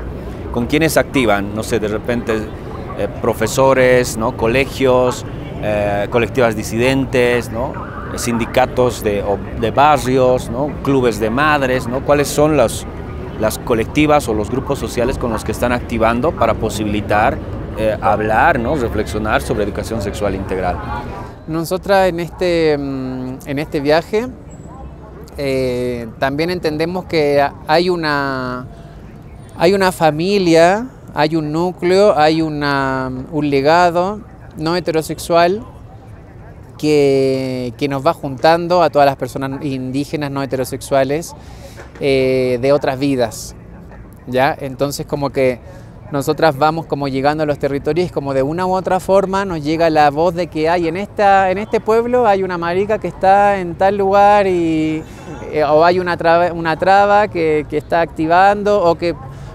¿Con quiénes activan? No sé, de repente profesores, ¿no? Colegios, colectivas disidentes, ¿no? Sindicatos de barrios, ¿no? Clubes de madres, ¿no? ¿Cuáles son las colectivas o los grupos sociales con los que están activando para posibilitar hablar, ¿no? Reflexionar sobre educación sexual integral? Nosotras en este viaje también entendemos que hay una familia, hay un núcleo, hay un legado no heterosexual que nos va juntando a todas las personas indígenas no heterosexuales de otras vidas, ¿ya? Entonces como que nosotras vamos como llegando a los territorios y como de una u otra forma nos llega la voz de que hay en este pueblo hay una marica que está en tal lugar o hay una traba que está activando o que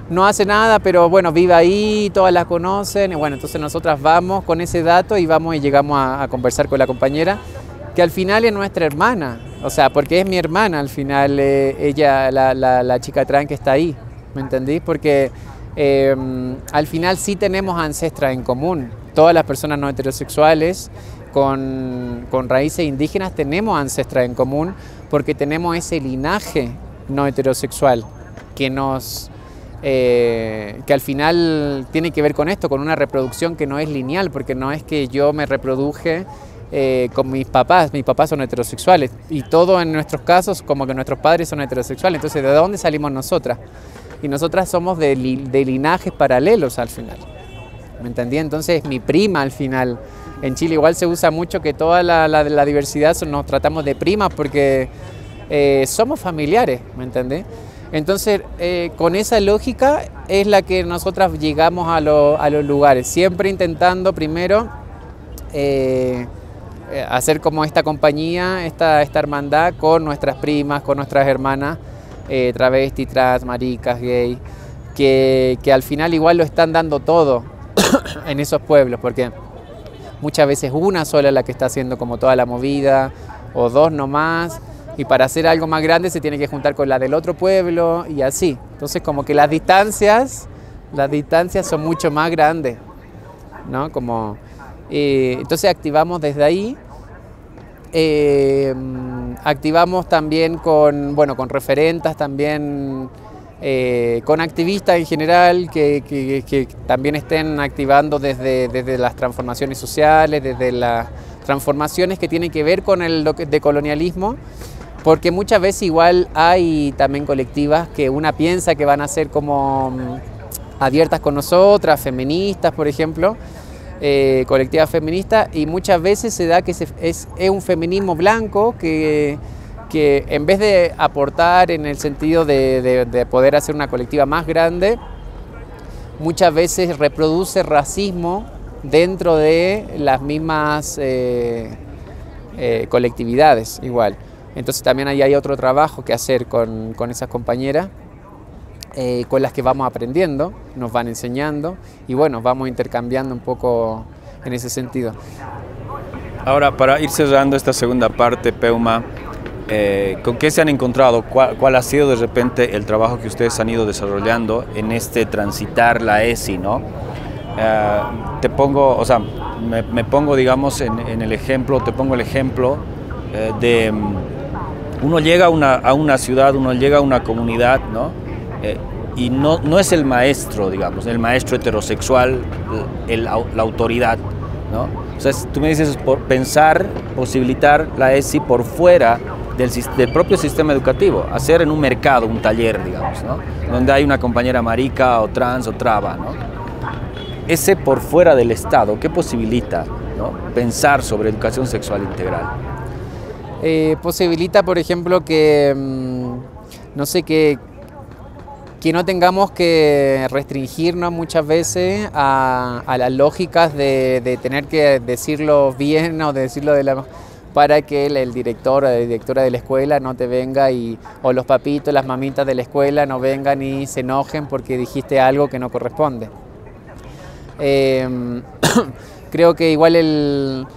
no hace nada, pero bueno, vive ahí, todas la conocen. Y bueno, entonces nosotras vamos con ese dato y vamos y llegamos a conversar con la compañera, que al final es nuestra hermana, o sea, porque es mi hermana al final, ella, la chica trans que está ahí, ¿me entendís? Porque al final sí tenemos ancestras en común, todas las personas no heterosexuales con raíces indígenas tenemos ancestras en común porque tenemos ese linaje no heterosexual que al final tiene que ver con esto, con una reproducción que no es lineal, porque no es que yo me reproduje con mis papás son heterosexuales y todo en nuestros casos como que nuestros padres son heterosexuales, entonces ¿de dónde salimos nosotras? Y nosotras somos de linajes paralelos al final, ¿me entendí? Entonces mi prima al final, en Chile igual se usa mucho que toda la diversidad nos tratamos de primas porque somos familiares, ¿me entendí? Entonces, con esa lógica es la que nosotras llegamos a los lugares, siempre intentando primero hacer como esta compañía, esta hermandad con nuestras primas, con nuestras hermanas, travesti, trans, maricas, gay, que al final igual lo están dando todo en esos pueblos, porque muchas veces una sola es la que está haciendo como toda la movida, o dos nomás, y para hacer algo más grande se tiene que juntar con la del otro pueblo y así. Entonces como que las distancias son mucho más grandes, ¿no? Entonces activamos desde ahí, activamos también con referentas, también con activistas en general que también estén activando desde las transformaciones sociales, desde las transformaciones que tienen que ver con el decolonialismo. Porque muchas veces igual hay también colectivas que una piensa que van a ser como abiertas con nosotras, feministas por ejemplo, colectivas feministas, y muchas veces se da que es un feminismo blanco que en vez de aportar en el sentido de poder hacer una colectiva más grande, muchas veces reproduce racismo dentro de las mismas colectividades igual. Entonces también ahí hay otro trabajo que hacer con esas compañeras, con las que vamos aprendiendo, nos van enseñando y bueno, vamos intercambiando un poco en ese sentido. Ahora, para ir cerrando esta segunda parte, Peuma, ¿Con qué se han encontrado? ¿Cuál ha sido de repente el trabajo que ustedes han ido desarrollando en este transitar la ESI, ¿no? Te pongo, o sea, me pongo, digamos, en el ejemplo, te pongo el ejemplo de uno llega a una ciudad, uno llega a una comunidad, ¿no? Y no es el maestro, digamos, el maestro heterosexual, la autoridad, ¿no? O sea, tú me dices por pensar, posibilitar la ESI por fuera del propio sistema educativo, hacer en un mercado, un taller, digamos, ¿no? Donde hay una compañera marica o trans o traba, ¿no? Ese por fuera del Estado, ¿qué posibilita, ¿no? Pensar sobre educación sexual integral? Posibilita, por ejemplo, que, no sé, que no tengamos que restringirnos muchas veces a las lógicas de tener que decirlo bien o de decirlo para que el director o la directora de la escuela no te venga o los papitos, las mamitas de la escuela no vengan y se enojen porque dijiste algo que no corresponde. Creo que igual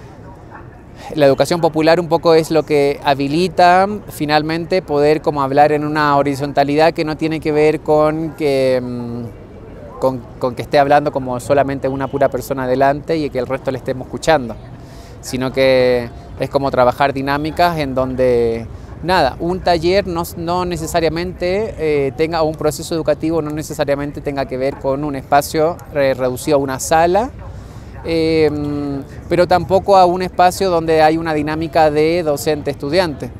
la educación popular un poco es lo que habilita finalmente poder como hablar en una horizontalidad que no tiene que ver con que esté hablando como solamente una pura persona delante y que el resto le estemos escuchando, sino que es como trabajar dinámicas en donde, nada, un taller no necesariamente tenga, un proceso educativo no necesariamente tenga que ver con un espacio reducido a una sala, pero tampoco a un espacio donde hay una dinámica de docente-estudiante,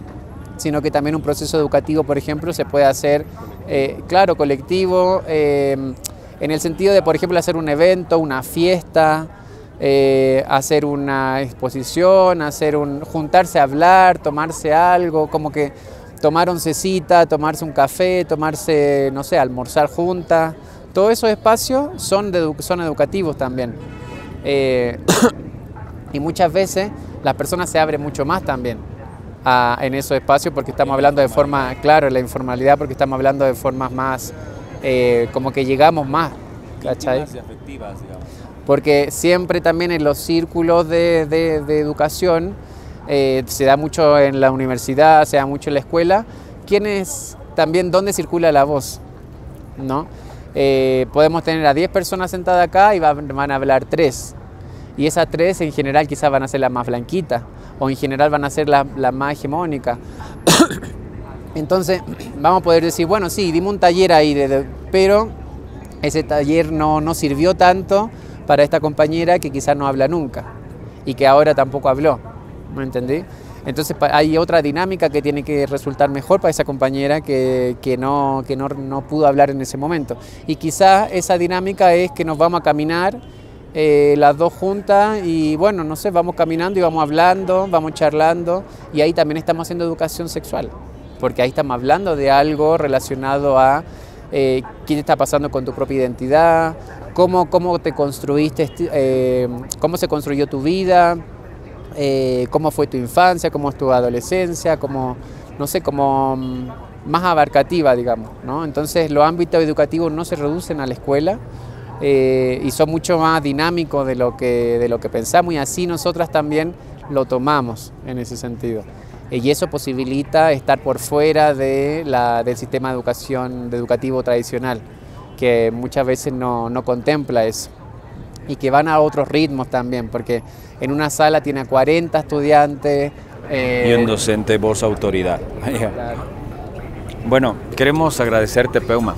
sino que también un proceso educativo, por ejemplo, se puede hacer, claro, colectivo, en el sentido de, por ejemplo, hacer un evento, una fiesta, hacer una exposición, juntarse a hablar, tomarse algo, como que tomar oncecita, tomarse un café, tomarse, no sé, almorzar juntas. Todos esos espacios son educativos también. Y muchas veces las personas se abren mucho más también en esos espacios porque estamos hablando de forma, claro, la informalidad, porque estamos hablando de formas más, como que llegamos más, ¿cachai? Y afectivas, digamos. Porque siempre también en los círculos de educación, se da mucho en la universidad, se da mucho en la escuela, también dónde circula la voz, ¿no? Podemos tener a 10 personas sentadas acá y van a hablar 3. Y esas 3 en general quizás van a ser las más blanquitas o en general van a ser las más hegemónicas. Entonces vamos a poder decir, bueno, sí, dimos un taller ahí, pero ese taller no sirvió tanto para esta compañera que quizás no habla nunca y que ahora tampoco habló, ¿me entendí? Entonces hay otra dinámica que tiene que resultar mejor para esa compañera que no pudo hablar en ese momento. Y quizás esa dinámica es que nos vamos a caminar las dos juntas y bueno, no sé, vamos caminando y vamos hablando, vamos charlando y ahí también estamos haciendo educación sexual, porque ahí estamos hablando de algo relacionado a qué está pasando con tu propia identidad, cómo te construiste, cómo se construyó tu vida, cómo fue tu infancia, cómo es tu adolescencia, no sé, como más abarcativa, digamos, ¿no? Entonces los ámbitos educativos no se reducen a la escuela y son mucho más dinámicos de lo que pensamos y así nosotras también lo tomamos en ese sentido. Y eso posibilita estar por fuera del sistema educativo tradicional, que muchas veces no contempla eso. Y que van a otros ritmos también, porque en una sala tiene a 40 estudiantes. Y un docente, voz autoridad. Claro. Bueno, queremos agradecerte, Peuma.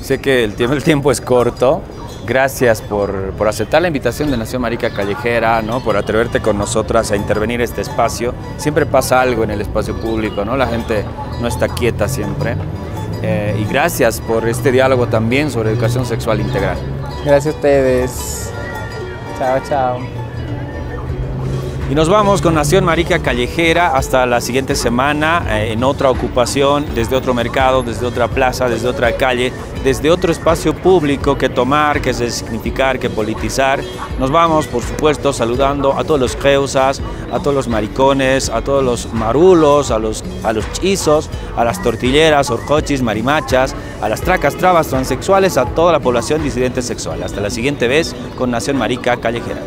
Sé que el tiempo es corto. Gracias por aceptar la invitación de Nación Marica Callejera, ¿no? Por atreverte con nosotras a intervenir este espacio. Siempre pasa algo en el espacio público, ¿no? La gente no está quieta siempre. Y gracias por este diálogo también sobre educación sexual integral. Gracias a ustedes. Chao, chao. Y nos vamos con Nación Marica Callejera hasta la siguiente semana en otra ocupación, desde otro mercado, desde otra plaza, desde otra calle, desde otro espacio público que tomar, que resignificar, que politizar. Nos vamos, por supuesto, saludando a todos los creusas, a todos los maricones, a todos los marulos, a los chizos, a las tortilleras, horcochis, marimachas, a las tracas, trabas, transexuales, a toda la población disidente sexual. Hasta la siguiente vez con Nación Marica Callejera.